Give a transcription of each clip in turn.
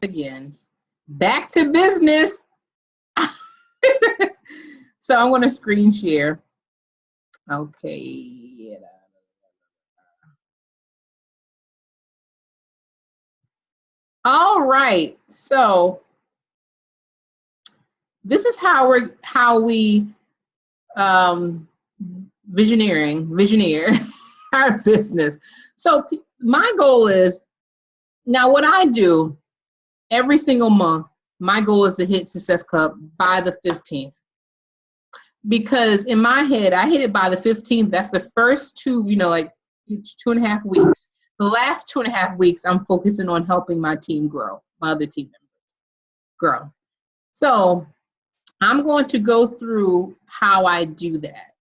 again. Back to business. So I'm going to screen share. Okay. All right. So this is how we visioneer our business. So my goal is, now what I do every single month, my goal is to hit Success Club by the 15th. Because in my head, I hit it by the 15th. That's the first 2.5 weeks. The last 2.5 weeks, I'm focusing on helping my team grow, my other team members grow. So I'm going to go through how I do that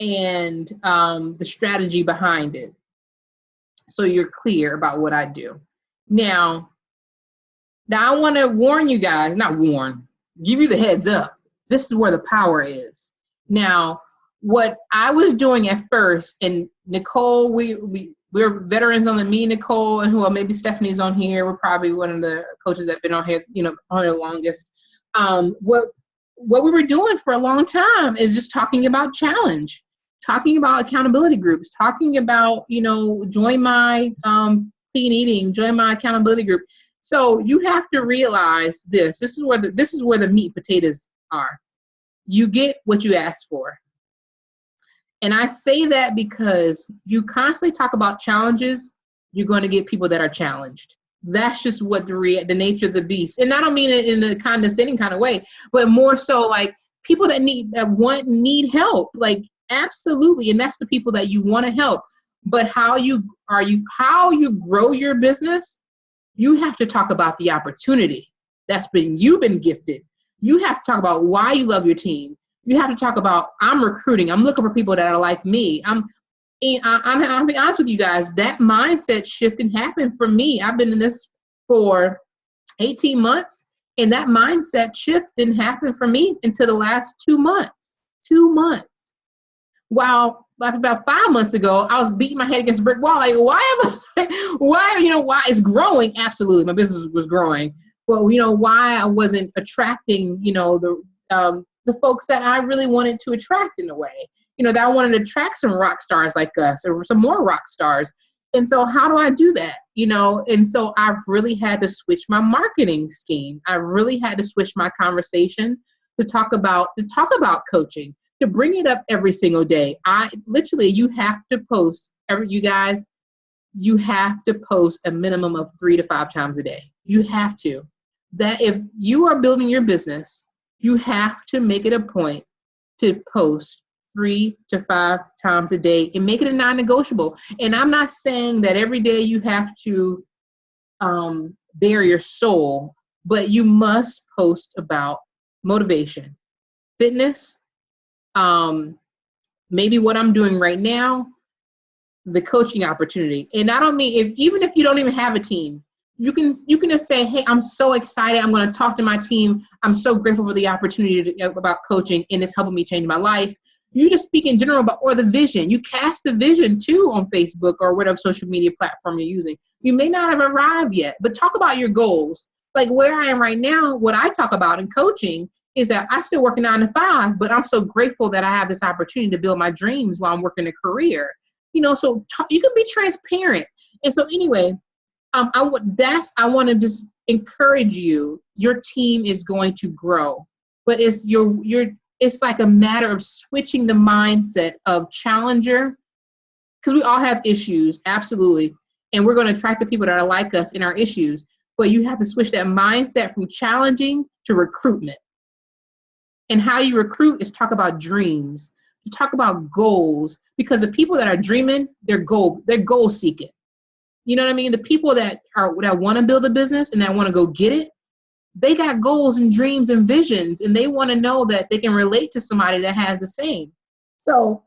and the strategy behind it, so you're clear about what I do. Now I want to warn you guys, give you the heads up. This is where the power is. Now, what I was doing at first, and Nicole, we're veterans on the Me, Nicole, and maybe Stephanie's on here. We're probably one of the coaches that have been on here, on the longest. What we were doing for a long time is just talking about challenge, talking about accountability groups, talking about, join my clean eating, join my accountability group. So you have to realize this. This is where the meat potatoes are. You get what you ask for. And I say that because you constantly talk about challenges, you're going to get people that are challenged. That's just what the nature of the beast. And I don't mean it in a condescending kind of way, but more so like people that need help. Like, absolutely. And that's the people that you want to help. But how you grow your business, you have to talk about the opportunity you've been gifted. You have to talk about why you love your team. You have to talk about, I'm recruiting. I'm looking for people that are like me. I'll be honest with you guys, that mindset shifting happened for me. I've been in this for 18 months, and that mindset shift didn't happen for me until the last 2 months. 2 months. While about 5 months ago, I was beating my head against a brick wall. Like, why it's growing? Absolutely. My business was growing. Well, why I wasn't attracting, the folks that I really wanted to attract in a way, that I wanted to attract some rock stars like us or some more rock stars. And so how do I do that? And so I've really had to switch my marketing scheme. I really had to switch my conversation to talk about coaching, to bring it up every single day. You have to post you have to post a minimum of 3 to 5 times a day. You have to. That if you are building your business, you have to make it a point to post 3 to 5 times a day and make it a non-negotiable. And I'm not saying that every day you have to bare your soul, but you must post about motivation, fitness, maybe what I'm doing right now, the coaching opportunity. And I don't mean even if you don't even have a team, you can just say, hey, I'm so excited. I'm going to talk to my team. I'm so grateful for the opportunity about coaching, and it's helping me change my life. You just speak in general or the vision. You cast the vision too on Facebook or whatever social media platform you're using. You may not have arrived yet, but talk about your goals. Like where I am right now, what I talk about in coaching is that I still work a 9 to 5, but I'm so grateful that I have this opportunity to build my dreams while I'm working a career. So you can be transparent. And so anyway, I want to just encourage you. Your team is going to grow, but it's like a matter of switching the mindset of challenger, because we all have issues, absolutely, and we're going to attract the people that are like us in our issues. But you have to switch that mindset from challenging to recruitment. And how you recruit is talk about dreams, to talk about goals, because the people that are dreaming, they're goal seeking. You know what I mean? The people that want to build a business and that want to go get it, they got goals and dreams and visions, and they want to know that they can relate to somebody that has the same. So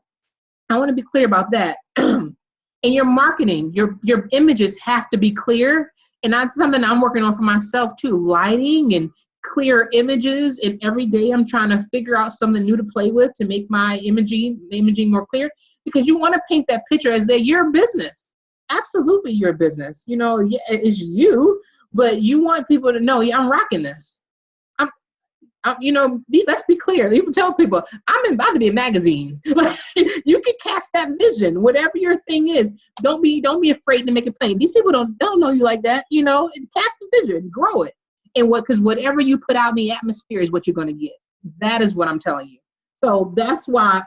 I want to be clear about that. And your marketing, your images have to be clear. And that's something I'm working on for myself too, lighting and clear images. And every day I'm trying to figure out something new to play with to make my imaging more clear, because you want to paint that picture as that you're a business. Absolutely, your business. It's you, But you want people to know, yeah, I'm rocking this. You know, let's be clear. You can tell people, I'm about to be in magazines. You can cast that vision, whatever your thing is. Don't be afraid to make it plain. These people don't know you like that. You know, cast the vision, grow it, and because whatever you put out in the atmosphere is what you're going to get. That is what I'm telling you. So that's why.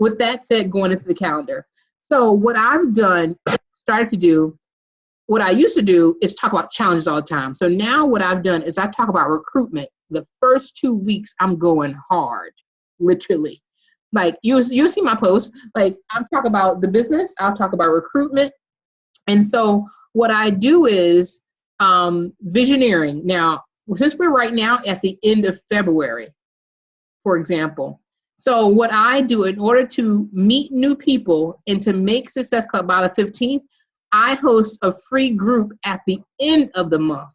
With that said, going into the calendar. So what I've done, started to do. What I used to do is talk about challenges all the time. So now what I've done is I talk about recruitment. The first 2 weeks, I'm going hard, literally. Like you'll see my posts. Like I'm talking about the business. I'll talk about recruitment. And so what I do is visioneering. Now, since we're right now at the end of February, for example. So what I do in order to meet new people and to make Success Club by the 15th, I host a free group at the end of the month.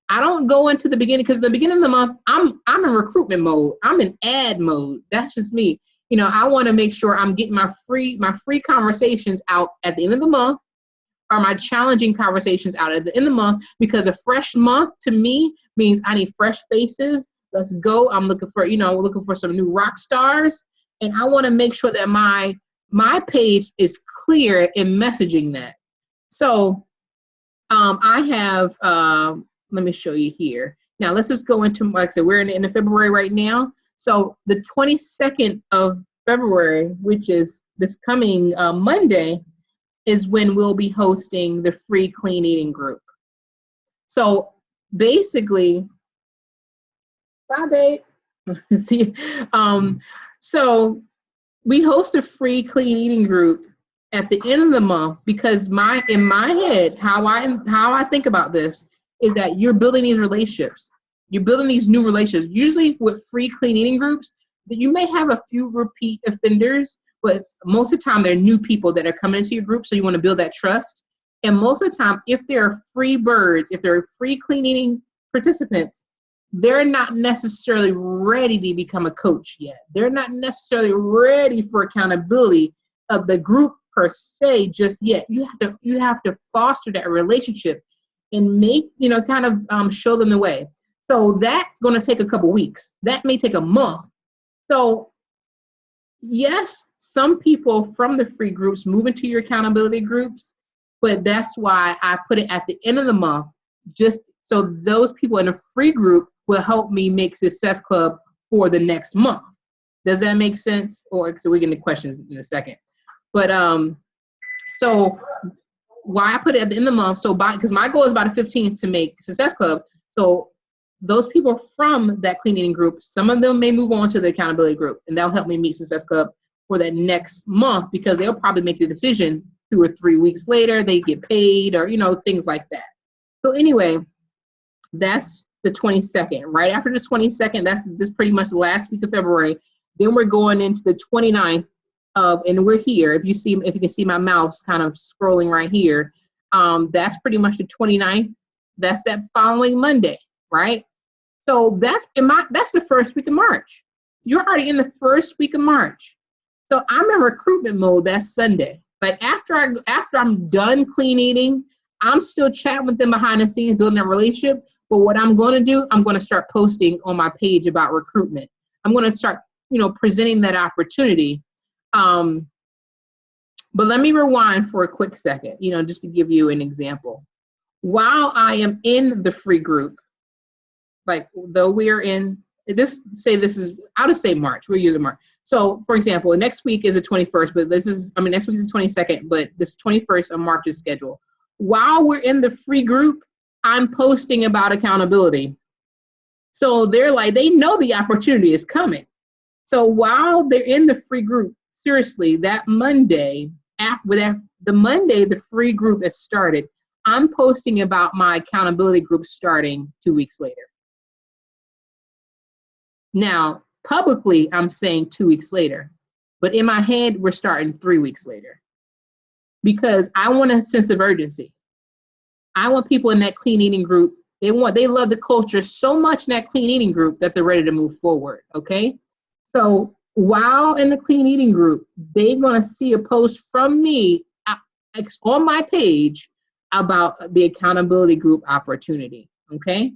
I don't go into the beginning because the beginning of the month, I'm in recruitment mode. I'm in ad mode. That's just me. You know, I want to make sure I'm getting my free conversations out at the end of the month, or my challenging conversations out at the end of the month, because a fresh month to me means I need fresh faces. Let's go. I'm looking for some new rock stars. And I want to make sure that my page is clear in messaging that. So I have, let me show you here. Now let's just go into, like I said, we're in the end of February right now. So the 22nd of February, which is this coming Monday, is when we'll be hosting the free clean eating group. So basically, bye babe. See, so we host a free clean eating group at the end of the month because in my head, how I think about this is that you're building these relationships. You're building these new relationships. Usually with free clean eating groups, that you may have a few repeat offenders, but most of the time they're new people that are coming into your group. So you want to build that trust. And most of the time, if they're free birds, if they're free clean eating participants, they're not necessarily ready to become a coach yet. They're not necessarily ready for accountability of the group per se just yet. You have to foster that relationship and make, kind of show them the way. So that's going to take a couple weeks. That may take a month. So yes, some people from the free groups move into your accountability groups, but that's why I put it at the end of the month, just so those people in a free group will help me make Success Club for the next month. Does that make sense? So we get into questions in a second. But so why I put it at the end of the month, because my goal is by the 15th to make Success Club. So those people from that clean eating group, some of them may move on to the accountability group, and that'll help me meet Success Club for that next month, because they'll probably make the decision 2 or 3 weeks later, they get paid, or things like that. So anyway, that's the 22nd. Right after the 22nd, this pretty much the last week of February. Then we're going into the 29th and we're here. If you can see my mouse kind of scrolling right here, that's pretty much the 29th. That's that following Monday, right? So that's the first week of March. You're already in the first week of March. So I'm in recruitment mode. That's Sunday. Like after I'm done clean eating, I'm still chatting with them behind the scenes, building a relationship. But what I'm going to do, I'm going to start posting on my page about recruitment. I'm going to start, presenting that opportunity. But let me rewind for a quick second, just to give you an example. While I am in the free group, like though we're in this, I'll just say March. We're using March. So for example, next week is the 21st, but next week is the 22nd, but this 21st of March is scheduled. While we're in the free group, I'm posting about accountability. So they know the opportunity is coming. So while they're in the free group, seriously, that Monday, the free group has started, I'm posting about my accountability group starting 2 weeks later. Now, publicly, I'm saying 2 weeks later, but in my head, we're starting 3 weeks later, because I want a sense of urgency. I want people in that clean eating group. They love the culture so much in that clean eating group that they're ready to move forward. Okay. So while in the clean eating group, they're going to see a post from me on my page about the accountability group opportunity. Okay.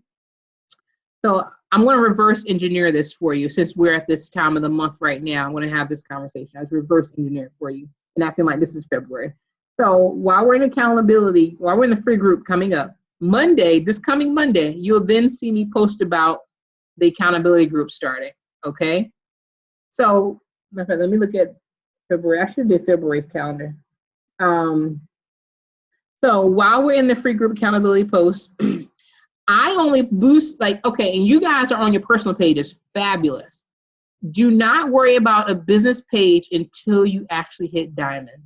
So I'm going to reverse engineer this for you since we're at this time of the month right now. I'm going to have this conversation. I reverse engineer it for you and acting like this is February. So while we're in accountability, while we're in the free group coming up, Monday, this coming Monday, you'll then see me post about the accountability group starting. Okay. So let me look at February. I should do February's calendar. So while we're in the free group accountability post, I only boost okay, and you guys are on your personal pages. Fabulous. Do not worry about a business page until you actually hit diamond.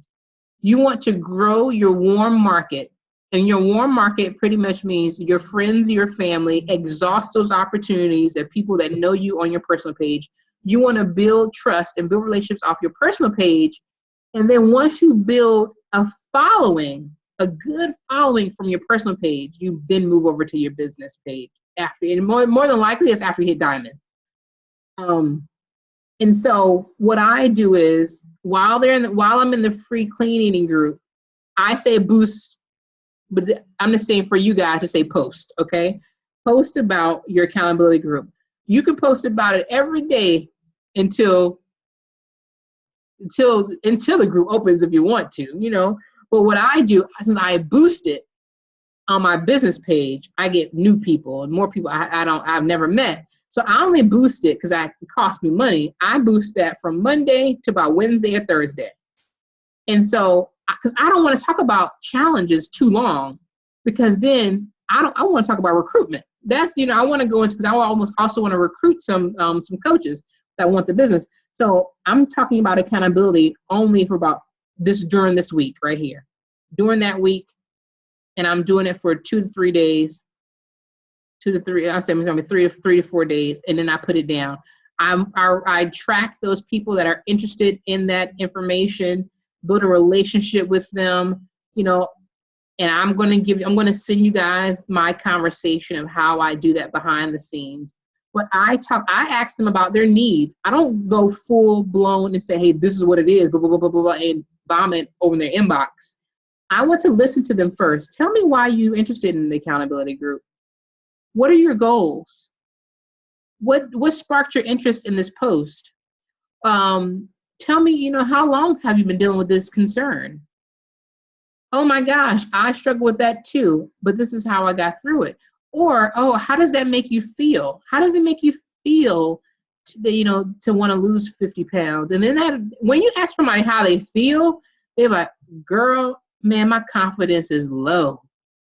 You want to grow your warm market. And your warm market pretty much means your friends, your family, exhaust those opportunities that people that know you on your personal page. You want to build trust and build relationships off your personal page. And then once you build a following, a good following from your personal page, you then move over to your business page after, and more than likely it's after you hit diamond. And so what I do is while I'm in the free clean eating group, I say boost, but I'm just saying for you guys to say post, okay? Post about your accountability group. You can post about it every day until the group opens if you want to, you know. But what I do, since I boost it on my business page, I get new people and more people I've never met. So I only boost it because it costs me money. I boost that from Monday to about Wednesday or Thursday. And so, because I don't want to talk about challenges too long, because then I want to talk about recruitment. That's, I want to go into, because I also want to recruit some coaches that want the business. So I'm talking about accountability only for about during this week right here, during that week. And I'm doing it for 2 to 3 days, 2 to 3, I say maybe 3 to 4 days. And then I put it down. I track those people that are interested in that information, build a relationship with them, and I'm going to send you guys my conversation of how I do that behind the scenes. But I ask them about their needs. I don't go full blown and say, hey, this is what it is, blah, blah, blah, blah, blah, and bomb it over in their inbox. I want to listen to them first. Tell me why you're interested in the accountability group. What are your goals? What sparked your interest in this post? Tell me, how long have you been dealing with this concern? Oh my gosh, I struggle with that too, but this is how I got through it. Or, oh, how does that make you feel? How does it make you feel to want to lose 50 pounds? And then when you ask somebody how they feel, they're like, girl, man, my confidence is low.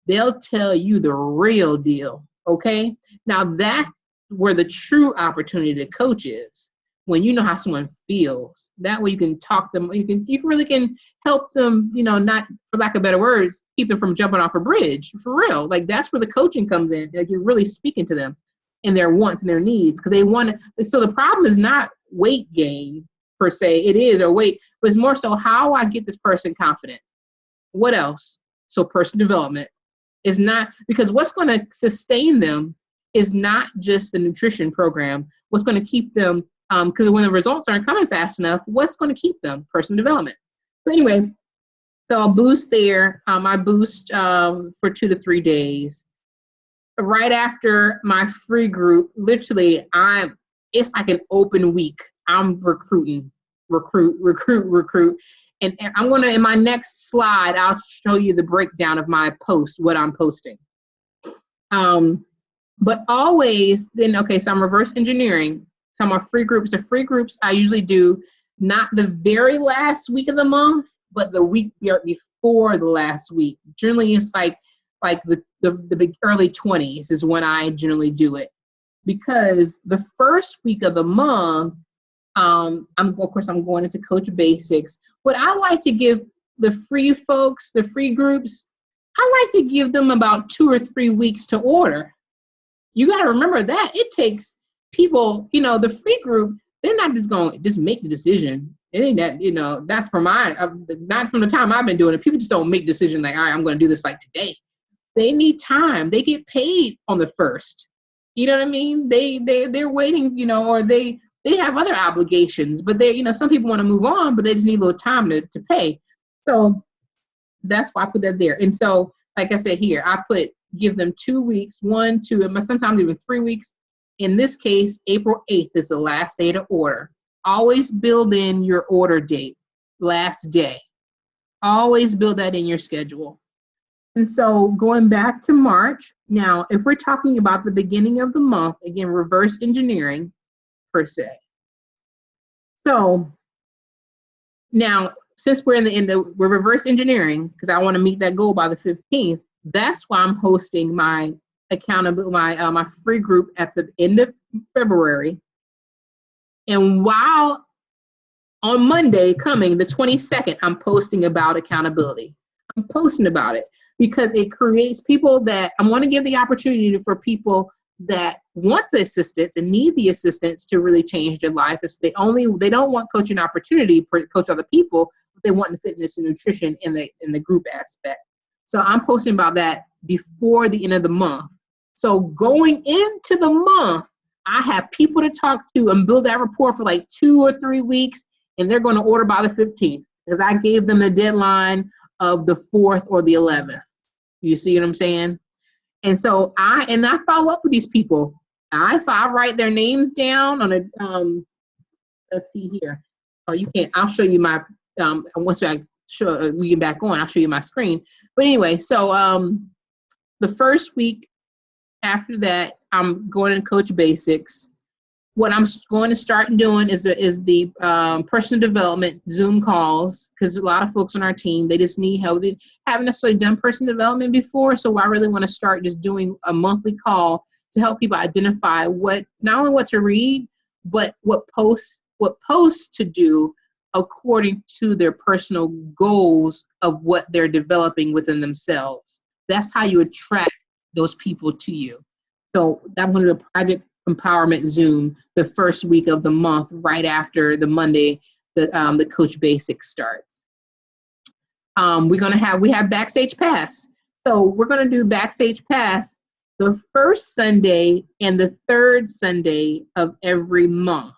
They'll tell you the real deal, okay? Now that's where the true opportunity to coach is. When you know how someone feels, that way you can talk them, you really can help them, not, for lack of better words, keep them from jumping off a bridge, for real. Like that's where the coaching comes in. Like you're really speaking to them and their wants and their needs, because they want to. So the problem is not weight gain per se, it is, or weight, but it's more so how I get this person confident. What else? So personal development is not, because what's going to sustain them is not just the nutrition program. What's going to keep them, because when the results aren't coming fast enough, what's going to keep them? Personal development. So anyway, so I'll boost there. I boost for 2 to 3 days. Right after my free group, literally, it's like an open week. I'm recruit. And I'm going to, in my next slide, I'll show you the breakdown of my post, what I'm posting. But always, then, okay, so I'm reverse engineering. So my free groups. The free groups I usually do not the very last week of the month, but the week before the last week. Generally, it's like the big early 20s is when I generally do it, because the first week of the month, I'm going into Coach Basics. But I like to give the free folks, the free groups, I like to give them about 2 or 3 weeks to order. You got to remember that it takes people, the free group, they're not just going to just make the decision. It ain't that, that's from not from the time I've been doing it. People just don't make decisions like, all right, I'm going to do this like today. They need time. They get paid on the first. You know what I mean? They're waiting, or they have other obligations, but some people want to move on, but they just need a little time to pay. So that's why I put that there. And so like I said here, give them 2 weeks, 1, 2, and sometimes even 3 weeks. In this case, April 8th is the last day to order. Always build in your order date, last day. Always build that in your schedule. And so going back to March, now, if we're talking about the beginning of the month, again, reverse engineering per se. So now, since we're we're reverse engineering, because I want to meet that goal by the 15th, that's why I'm hosting my my free group at the end of February. And while on Monday coming, the 22nd, I'm posting about accountability. I'm posting about it because it creates people that I want to give the opportunity for people that want the assistance and need the assistance to really change their life. They don't want coaching opportunity for coach other people, but they want the fitness and nutrition in the group aspect. So I'm posting about that before the end of the month. So going into the month, I have people to talk to and build that rapport for like 2 or 3 weeks, and they're going to order by the 15th because I gave them a deadline of the 4th or the 11th. You see what I'm saying? And so I follow up with these people. I write their names down on a let's see here. Oh, you can't. I'll show you my once we get back on, I'll show you my screen. But anyway, so the first week after that, I'm going to Coach Basics. What I'm going to start doing is the personal development Zoom calls, because a lot of folks on our team, they just need help. They haven't necessarily done personal development before, so I really want to start just doing a monthly call to help people identify not only what to read, but what posts to do according to their personal goals of what they're developing within themselves. That's how you attract those people to you. So I'm going to do a Project Empowerment Zoom the first week of the month, right after the Monday the Coach Basics starts. We have Backstage Pass. So we're going to do Backstage Pass the first Sunday and the third Sunday of every month.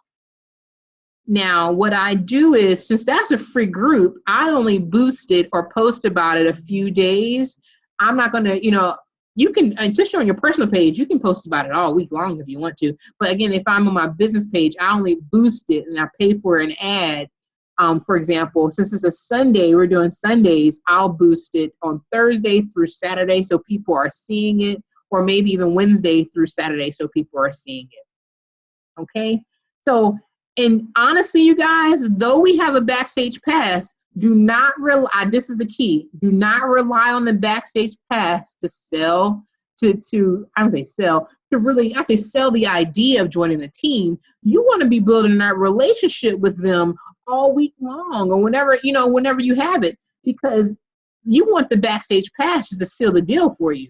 Now, what I do is, since that's a free group, I only boost it or post about it a few days. I'm not going to, you can, especially on your personal page, you can post about it all week long if you want to. But again, if I'm on my business page, I only boost it and I pay for an ad. For example, since it's a Sunday, we're doing Sundays, I'll boost it on Thursday through Saturday so people are seeing it, or maybe even Wednesday through Saturday so people are seeing it. Okay? So, and honestly, you guys, though we have a Backstage Pass, do not rely, this is the key, do not rely on the Backstage Pass to sell, to sell the idea of joining the team. You want to be building that relationship with them all week long, or whenever you have it, because you want the Backstage Pass to seal the deal for you.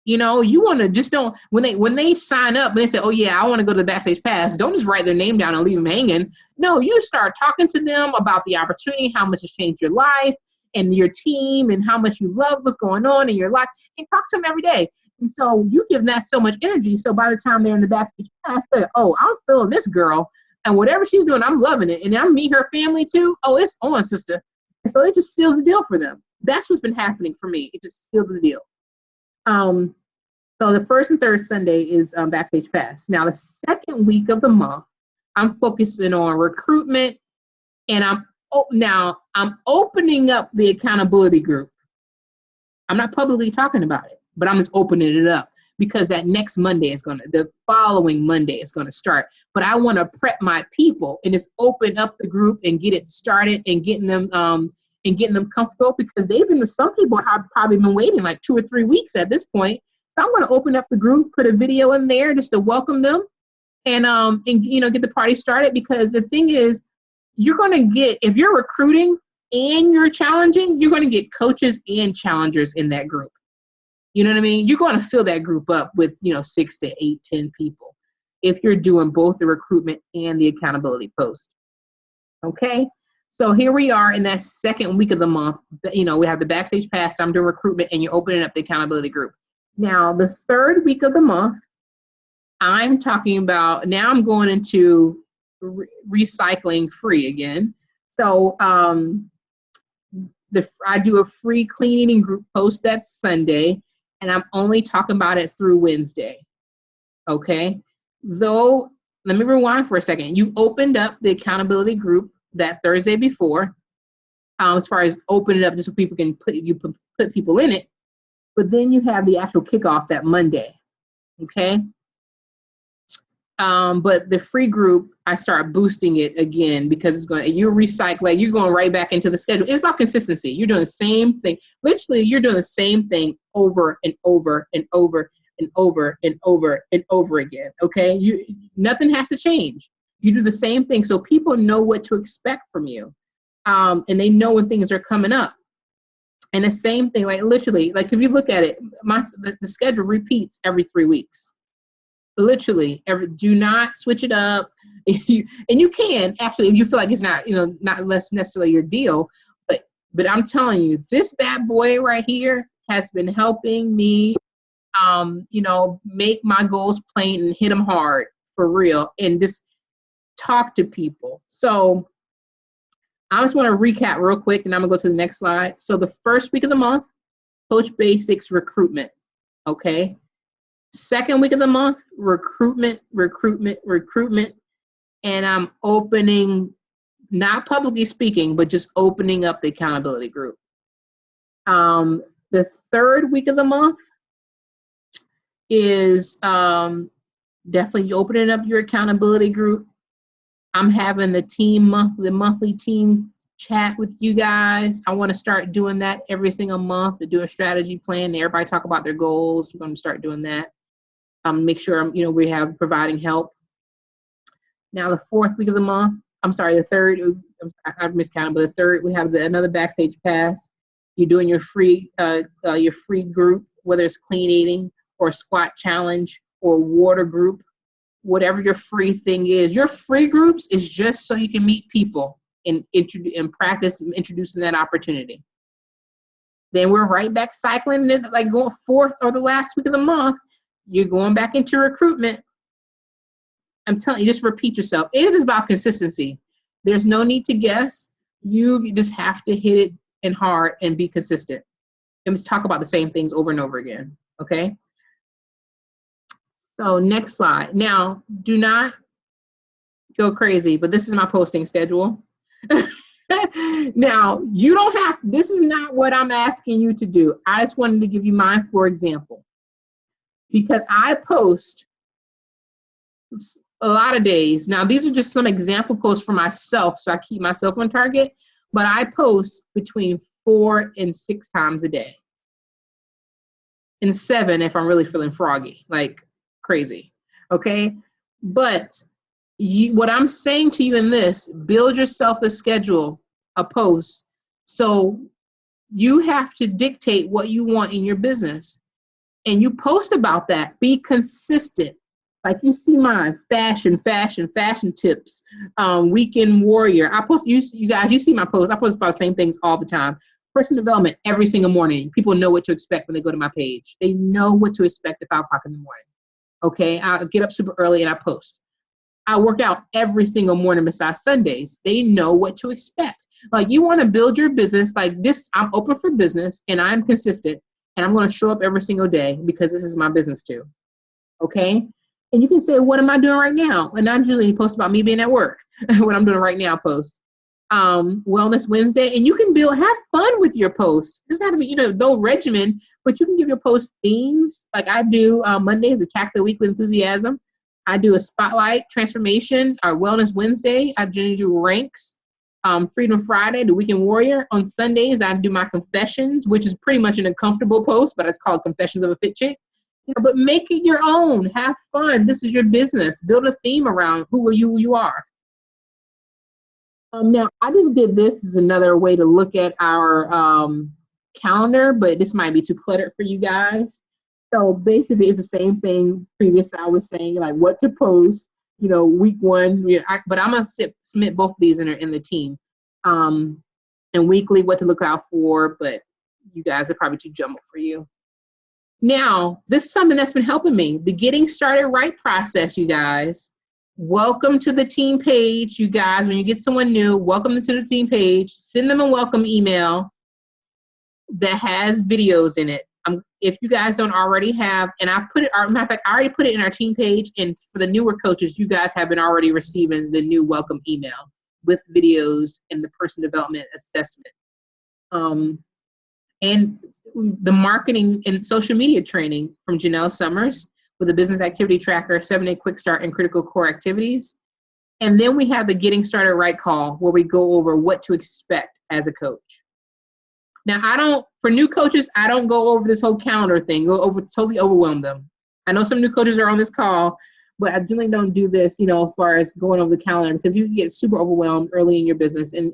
You want to just don't, when they sign up and they say, oh yeah, I want to go to the Backstage Pass, don't just write their name down and leave them hanging. No, you start talking to them about the opportunity, how much has changed your life and your team, and how much you love what's going on in your life, and talk to them every day. And so you give them that so much energy. So by the time they're in the Backstage Pass, they're like, oh, I'm feeling this girl, and whatever she's doing, I'm loving it. And I meet her family too. Oh, it's on, sister. And so it just seals the deal for them. That's what's been happening for me. It just seals the deal. So the first and third Sunday is Backstage Pass. Now, the second week of the month, I'm focusing on recruitment, and I'm opening up the accountability group. I'm not publicly talking about it, but I'm just opening it up because the following Monday is going to start. But I want to prep my people and just open up the group and get it started and getting them comfortable, because some people have probably been waiting like 2 or 3 weeks at this point. So I'm going to open up the group, put a video in there just to welcome them, and get the party started. Because the thing is, if you're recruiting and you're challenging, you're going to get coaches and challengers in that group. You know what I mean? You're going to fill that group up with 6 to 8, 10 people if you're doing both the recruitment and the accountability post. Okay. So here we are in that second week of the month. We have the Backstage Pass. I'm doing recruitment, and you're opening up the accountability group. Now, the third week of the month, I'm talking about, now I'm going into recycling free again. So I do a free clean eating group post that Sunday, and I'm only talking about it through Wednesday. Okay? Though, let me rewind for a second. You opened up the accountability group that Thursday before, as far as opening it up just so people can put people in it. But then you have the actual kickoff that Monday. Okay? But the free group, I start boosting it again because you're recycling, you're going right back into the schedule. It's about consistency. You're doing the same thing. Literally, you're doing the same thing over and over and over and over and over and over again. Okay? Nothing has to change. You do the same thing so people know what to expect from you. And they know when things are coming up. And the same thing, like literally, like if you look at it, the schedule repeats every 3 weeks. Literally, do not switch it up. And you can actually, if you feel like it's not less necessarily your deal, but I'm telling you, this bad boy right here has been helping me, make my goals plain and hit them hard for real, and just talk to people. So I just want to recap real quick, and I'm gonna go to the next slide. So the first week of the month, Coach Basics recruitment. Okay. Second week of the month, recruitment. And I'm opening, not publicly speaking, but just opening up the accountability group. The third week of the month is definitely opening up your accountability group. I'm having the monthly team chat with you guys. I want to start doing that every single month, to do a strategy plan. Everybody talk about their goals. We're going to start doing that. Make sure we have providing help. Now the fourth week of the month, the third, I've miscounted, but the third, we have another Backstage Pass. You're doing your free group, whether it's clean eating or squat challenge or water group, whatever your free thing is. Your free groups is just so you can meet people and practice introducing that opportunity. Then we're right back cycling, like going fourth or the last week of the month. You're going back into recruitment. I'm telling you, just repeat yourself. It is about consistency. There's no need to guess. You just have to hit it in hard and be consistent. And let's talk about the same things over and over again, okay? So next slide. Now, do not go crazy, but this is my posting schedule. Now, you don't have, this is not what I'm asking you to do. I just wanted to give you mine for example. Because I post a lot of days. Now, these are just some example posts for myself, so I keep myself on target, but I post between 4 and 6 times a day. And 7 if I'm really feeling froggy, like crazy, okay? But what I'm saying to you in this, build yourself a schedule, a post, so you have to dictate what you want in your business. And you post about that. Be consistent. Like you see mine, fashion tips, weekend warrior. I post, you guys, you see my posts. I post about the same things all the time. Personal development every single morning. People know what to expect when they go to my page. They know what to expect at 5 o'clock in the morning. Okay, I get up super early and I post. I work out every single morning besides Sundays. They know what to expect. Like you want to build your business like this. I'm open for business and I'm consistent. And I'm going to show up every single day because this is my business too. Okay? And you can say, what am I doing right now? And I usually post about me being at work. What I'm doing right now, post. Wellness Wednesday. And you can have fun with your posts. It doesn't have to be, no regimen, but you can give your post themes. Like I do Monday is Attack the Week with Enthusiasm. I do a Spotlight Transformation, or Wellness Wednesday. I generally do ranks. Freedom Friday, the Weekend Warrior. On Sundays, I do my confessions, which is pretty much an uncomfortable post, but it's called Confessions of a Fit Chick. But make it your own. Have fun. This is your business. Build a theme around who you are. Now, I just did this as another way to look at our calendar, but this might be too cluttered for you guys. So basically, it's the same thing previously I was saying, like what to post. Week 1, but I'm going to submit both of these in the team. And weekly, what to look out for, but you guys are probably too jumbled for you. Now, this is something that's been helping me. The Getting Started Right process, you guys. Welcome to the team page, you guys. When you get someone new, welcome to the team page. Send them a welcome email. that has videos in it. If you guys don't already have, and I put it, matter of fact, I already put it in our team page, and for the newer coaches, you guys have been already receiving the new welcome email with videos and the person development assessment. And the marketing and social media training from Janelle Summers with a business activity tracker, 7-day quick start, and critical core activities. And then we have the Getting Started Right call where we go over what to expect as a coach. Now, for new coaches, I don't go over this whole calendar thing, totally overwhelm them. I know some new coaches are on this call, but I generally don't do this, as far as going over the calendar, because you get super overwhelmed early in your business. And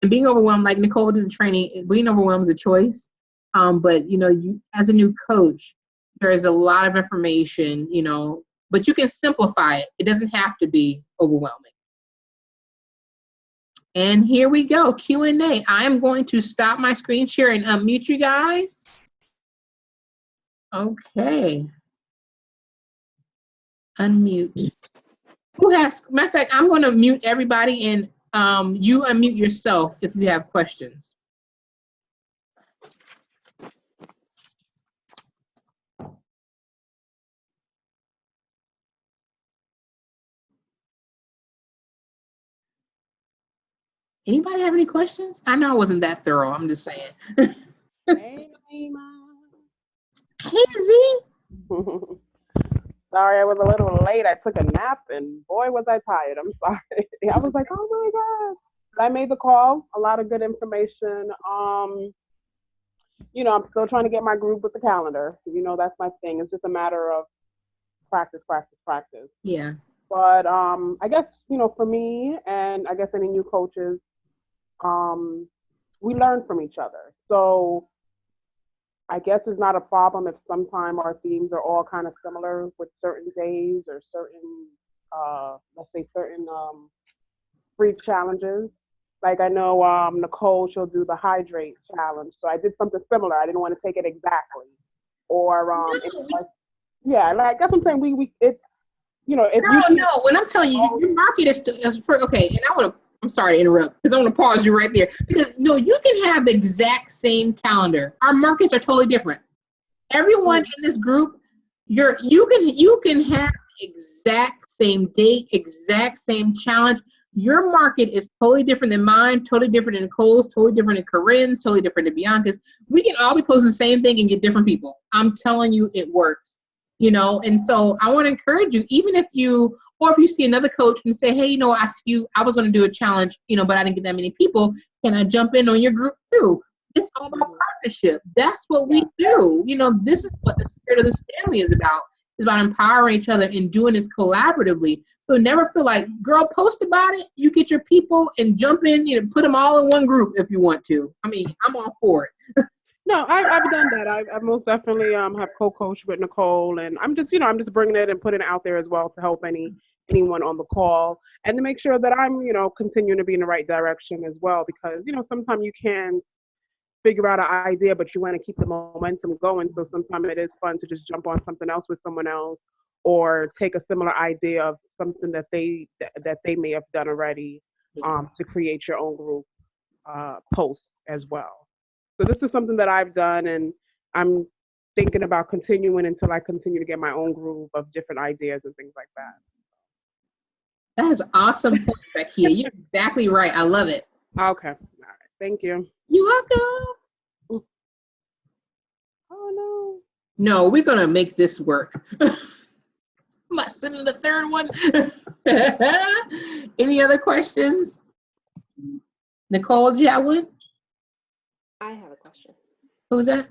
being overwhelmed, like Nicole did the training, being overwhelmed is a choice. But, you as a new coach, there is a lot of information, but you can simplify it. It doesn't have to be overwhelming. And here we go, Q&A. I'm going to stop my screen share and unmute you guys. Okay. Unmute. Matter of fact, I'm going to mute everybody, and you unmute yourself if you have questions. Anybody have any questions? I know I wasn't that thorough. I'm just saying. Hey, Naima. Hey, Z. Sorry, I was a little late. I took a nap, and boy, was I tired. I'm sorry. I was like, oh my gosh. But I made the call. A lot of good information. I'm still trying to get my groove with the calendar. That's my thing. It's just a matter of practice. Yeah. But I guess, for me, and I guess any new coaches, we learn from each other. So I guess it's not a problem if sometimes our themes are all kind of similar with certain days or certain, certain free challenges. Like I know Nicole, she'll do the hydrate challenge. So I did something similar. I didn't want to take it exactly. Or, that's what I'm saying. No. When I'm telling you, your market is for, okay, and I'm sorry to interrupt, because I want to pause you right there. Because, you can have the exact same calendar. Our markets are totally different. Everyone in this group, you can have the exact same date, exact same challenge. Your market is totally different than mine, totally different than Nicole's, totally different than Corinne's, totally different than Bianca's. We can all be posting the same thing and get different people. I'm telling you, it works. And so I want to encourage you, even if you see another coach and say, hey, I was going to do a challenge, but I didn't get that many people. Can I jump in on your group too? It's all about partnership. That's what we do. This is what the spirit of this family is about. It's about empowering each other and doing this collaboratively. So never feel like, girl, post about it. You get your people and jump in, put them all in one group if you want to. I mean, I'm all for it. No, I've done that. I've most definitely have co-coached with Nicole, and I'm just bringing it and putting it out there as well to help anyone on the call, and to make sure that I'm continuing to be in the right direction as well, because sometimes you can figure out an idea, but you want to keep the momentum going. So sometimes it is fun to just jump on something else with someone else, or take a similar idea of something that they may have done already, to create your own group post as well. So this is something that I've done, and I'm thinking about continuing until I continue to get my own groove of different ideas and things like that. That is awesome point, Zakia. You're exactly right. I love it. Okay. All right. Thank you. You're welcome. Oh, no. No, we're going to make this work. Am I sending the third one? Any other questions? Nicole, do you have one? I have a question. Who's that?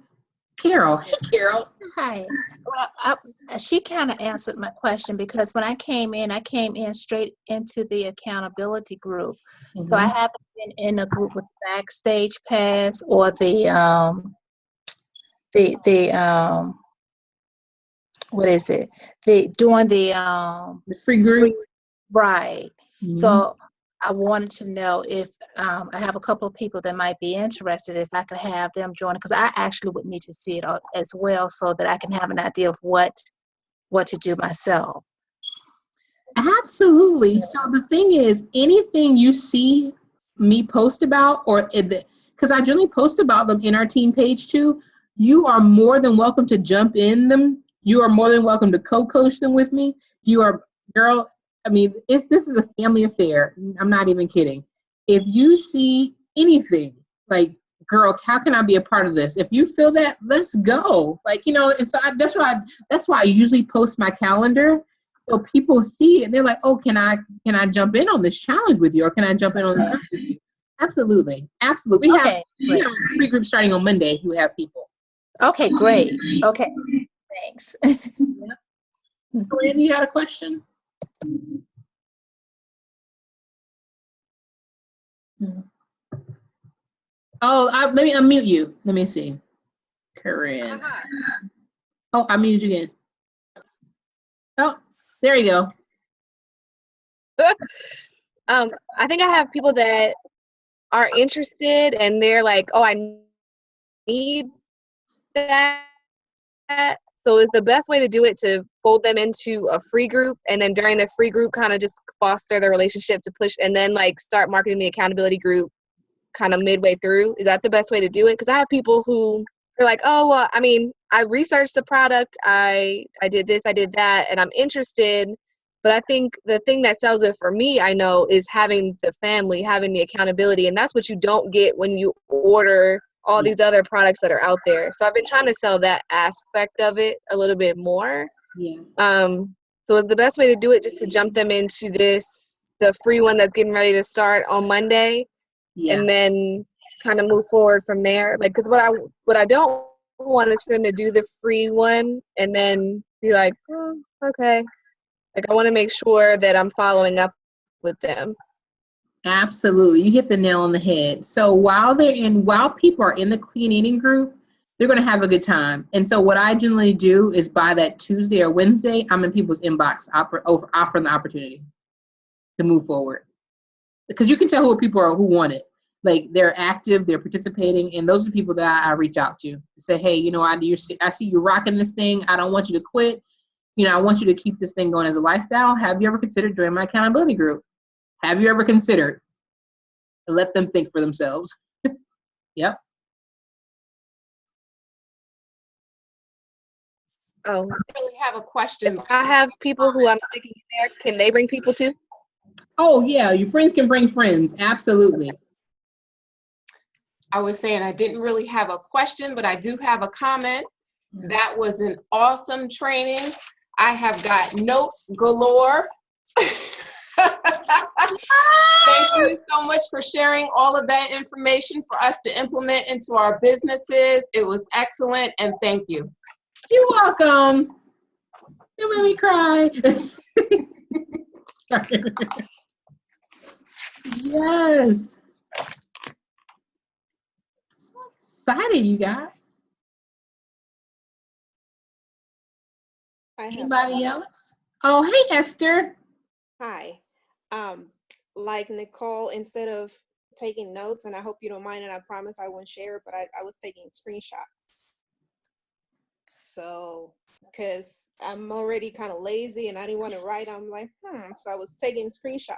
Carol. Hey, Carol. Hi. Well, she kind of answered my question, because when I came in straight into the accountability group. Mm-hmm. So I haven't been in a group with Backstage Pass or the what is it? Doing the free group. Right. Mm-hmm. So I wanted to know if I have a couple of people that might be interested, if I could have them join, because I actually would need to see it as well, so that I can have an idea of what to do myself. Absolutely. So the thing is, anything you see me post about, because because I generally post about them in our team page too. You are more than welcome to jump in them. You are more than welcome to co-coach them with me. You are, girl, I mean, this is a family affair. I'm not even kidding. If you see anything like, girl, how can I be a part of this? If you feel that, let's go. Like, you know, and so that's why I usually post my calendar, so people see it and they're like, oh, can I jump in on this challenge with you, or can I jump in on this with you? Absolutely. We have a free group starting on Monday who have people. Okay, great. Okay, thanks. Randy, you had a question? Oh, let me unmute you. Let me see. Corinne. Oh, I muted you again. Oh, there you go. I think I have people that are interested and they're like, oh, I need that. So is the best way to do it to fold them into a free group, and then during the free group kind of just foster the relationship to push, and then like start marketing the accountability group kind of midway through? Is that the best way to do it? Because I have people who are like, oh, well, I mean, I researched the product, I did this, I did that, and I'm interested. But I think the thing that sells it for me, I know, is having the family, having the accountability. And that's what you don't get when you order all these other products that are out there. So I've been trying to sell that aspect of it a little bit more. Yeah. So the best way to do it just to jump them into the free one that's getting ready to start on Monday. Yeah. And then kind of move forward from there. Like, because what I don't want is for them to do the free one and then be like, oh, okay. Like, I want to make sure that I'm following up with them. Absolutely. You hit the nail on the head. So while people are in the clean eating group, they're going to have a good time. And so what I generally do is by that Tuesday or Wednesday, I'm in people's inbox offering the opportunity to move forward. Because you can tell who people are who want it. Like, they're active, they're participating, and those are people that I reach out to say, hey, you know, I see you rocking this thing. I don't want you to quit. You know, I want you to keep this thing going as a lifestyle. Have you ever considered joining my accountability group? Have you ever considered? Let them think for themselves. Yep. Oh, I really have a question. if I have people who I'm sticking in there, can they bring people too? Oh, yeah. Your friends can bring friends. Absolutely. I was saying I didn't really have a question, but I do have a comment. That was an awesome training. I have got notes galore. Thank you so much for sharing all of that information for us to implement into our businesses. It was excellent, and thank you. You're welcome. You made me cry. Yes. So excited, you guys. Anybody else? Oh, hey, Esther. Hi. Like Nicole, instead of taking notes, and I hope you don't mind, and I promise I won't share it, but I was taking screenshots. So, because I'm already kind of lazy and I didn't want to write, I'm like, so I was taking screenshots.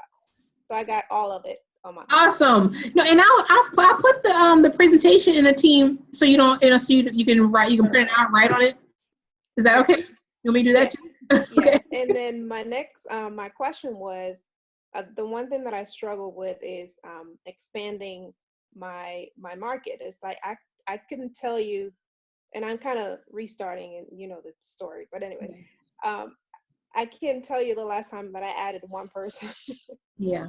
So I got all of it on my. Awesome. No, and I'll put the presentation in the team so you don't, you know, so you can write, you can print it out, write on it. Is that okay? You want me to do that too? Okay. Yes. And then my next, my question was, the one thing that I struggle with is expanding my market. It's like I couldn't tell you, and I'm kind of restarting, and you know the story. But anyway, I can't tell you the last time that I added one person. Yeah.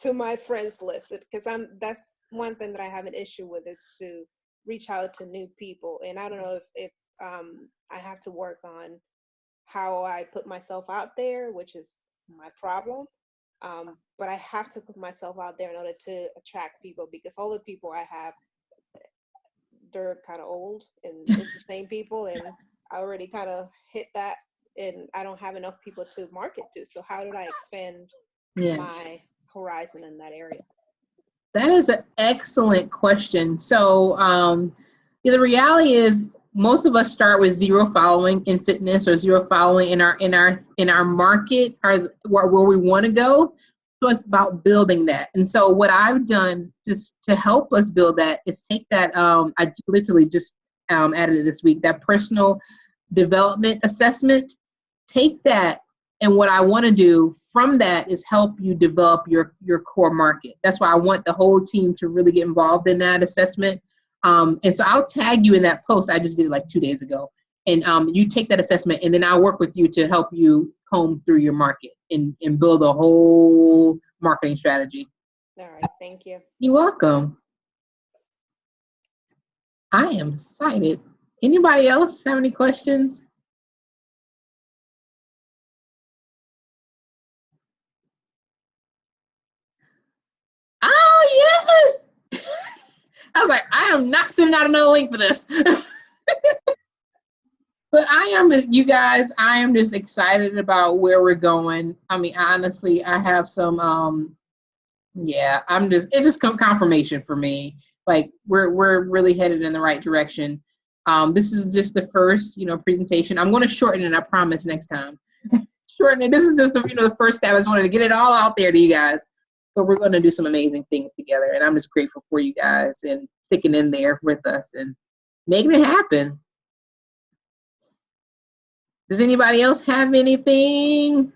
To my friends list, because that's one thing that I have an issue with, is to reach out to new people. And I don't know if I have to work on how I put myself out there, which is my problem. But I have to put myself out there in order to attract people, because all the people I have, they're kind of old and it's the same people, and I already kind of hit that, and I don't have enough people to market to. So how did I expand my horizon in that area? That is an excellent question. So the reality is, most of us start with zero following in fitness or zero following in our market, or where we want to go. So it's about building that. And so what I've done just to help us build that is take that, I literally just added it this week, that personal development assessment. Take that, and what I want to do from that is help you develop your core market. That's why I want the whole team to really get involved in that assessment. And so I'll tag you in that post. I just did it like 2 days ago. And you take that assessment, and then I'll work with you to help you comb through your market and build a whole marketing strategy. All right, thank you. You're welcome. I am excited. Anybody else have any questions? Oh, yes. I was like, I am not sending out another link for this. But I am, you guys, I am just excited about where we're going. I mean, honestly, I have some, it's just confirmation for me. Like we're really headed in the right direction. This is just the first, presentation. I'm going to shorten it, I promise, next time. Shorten it. This is just the first step. I just wanted to get it all out there to you guys. But we're going to do some amazing things together, and I'm just grateful for you guys and sticking in there with us and making it happen. Does anybody else have anything?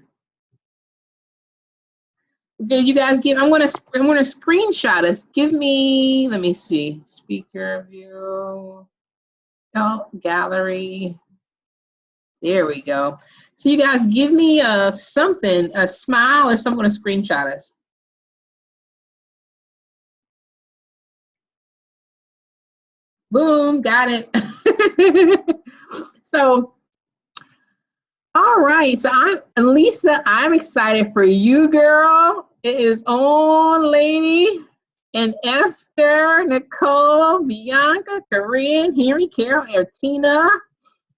Okay, you guys I'm gonna screenshot us. Give me, let me see, speaker view, gallery. There we go. So you guys give me something, a smile or someone to screenshot us. Boom, got it. So, all right. So Lisa, I'm excited for you, girl. It is on, lady. And Esther, Nicole, Bianca, Corinne, Henry, Carol, Ertina.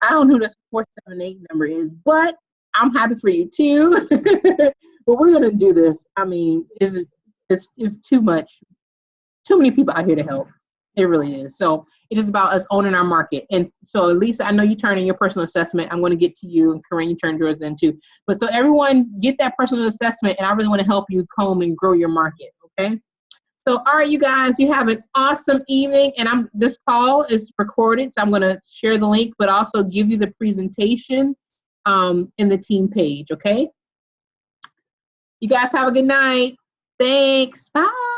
I don't know who this 478 number is, but I'm happy for you too. But we're gonna do this. I mean, it's too much. Too many people out here to help. It really is. So it is about us owning our market. And so Lisa, I know you turned in your personal assessment. I'm going to get to you, and Corinne, you turned yours in too. But so everyone get that personal assessment, and I really want to help you comb and grow your market. Okay. So, all right, you guys, you have an awesome evening, and this call is recorded, so I'm going to share the link, but also give you the presentation in the team page. Okay. You guys have a good night. Thanks. Bye.